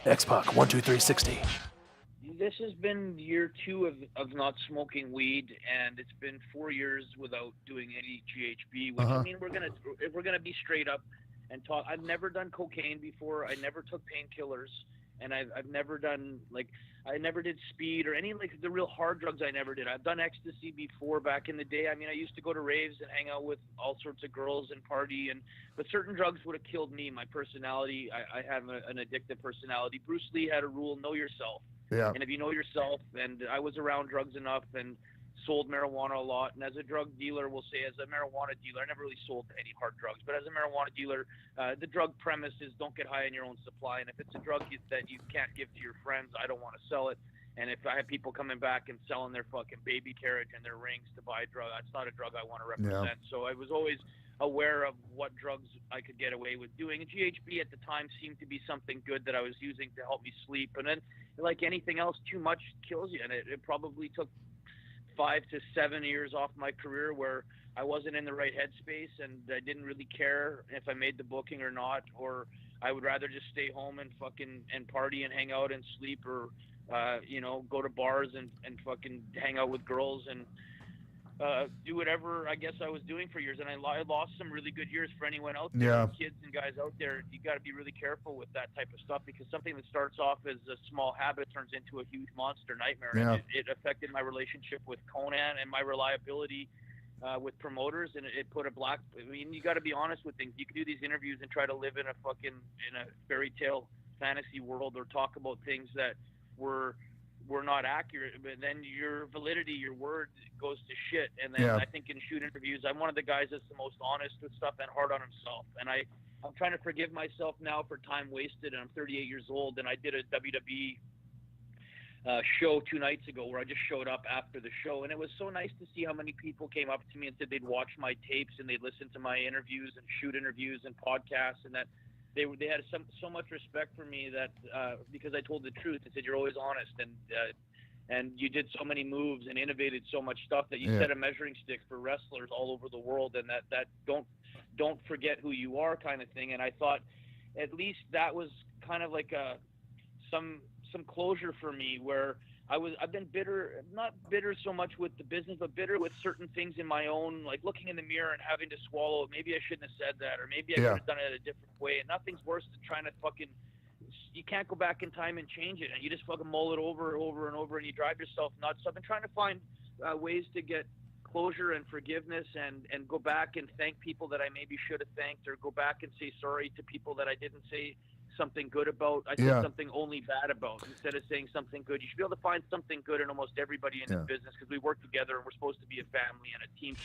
X-Pac, 1, 2, 3, 60. This has been year 2 of not smoking weed, and it's been 4 years without doing any GHB. Which I mean, if we're gonna be straight up and talk. I've never done cocaine before. I never took painkillers, and I've never done I never did speed or any the real hard drugs. I never did. I've done ecstasy before back in the day. I mean, I used to go to raves and hang out with all sorts of girls and party, but certain drugs would have killed me. My personality. I have an addictive personality. Bruce Lee had a rule: know yourself. Yeah. And if you know yourself, and I was around drugs enough and sold marijuana a lot, and as a drug dealer, we'll say as a marijuana dealer, I never really sold any hard drugs, but as a marijuana dealer, the drug premise is don't get high on your own supply, and if it's a drug that you can't give to your friends, I don't want to sell it. And if I have people coming back and selling their fucking baby carriage and their rings to buy a drug, that's not a drug I want to represent. Yeah. So I was always aware of what drugs I could get away with doing. And GHB at the time seemed to be something good that I was using to help me sleep. And then, like anything else, too much kills you. And it probably took 5 to 7 years off my career where I wasn't in the right headspace and I didn't really care if I made the booking or not, or I would rather just stay home and party and hang out and sleep, or go to bars and fucking hang out with girls and do whatever I guess I was doing for years. And I lost some really good years. For anyone out there, Yeah. kids and guys out there, you got to be really careful with that type of stuff, because something that starts off as a small habit turns into a huge monster nightmare. Yeah. And it affected my relationship with Conan and my reliability with promoters, and it put you got to be honest with things. You can do these interviews and try to live in a fairy tale fantasy world, or talk about things that were not accurate, but then your validity, your word goes to shit. And then Yeah. I think in shoot interviews, I'm one of the guys that's the most honest with stuff and hard on himself. And I'm trying to forgive myself now for time wasted, and I'm 38 years old, and I did a WWE show 2 nights ago where I just showed up after the show, and it was so nice to see how many people came up to me and said they'd watch my tapes and they'd listen to my interviews and shoot interviews and podcasts, and that they had so much respect for me that because I told the truth. They said you're always honest, and you did so many moves and innovated so much stuff that you set a measuring stick for wrestlers all over the world, and that don't forget who you are kind of thing. And I thought at least that was kind of like some closure for me, where I've been bitter, not bitter so much with the business, but bitter with certain things in my own, like looking in the mirror and having to swallow, maybe I shouldn't have said that, or maybe I could have done it a different way. And nothing's worse than trying to you can't go back in time and change it, and you just fucking mull it over and over, and you drive yourself nuts. So I've been trying to find ways to get closure and forgiveness, and go back and thank people that I maybe should have thanked, or go back and say sorry to people that I didn't say something good about. I said something only bad about, instead of saying something good. You should be able to find something good in almost everybody in this business, because we work together and we're supposed to be a family and a team.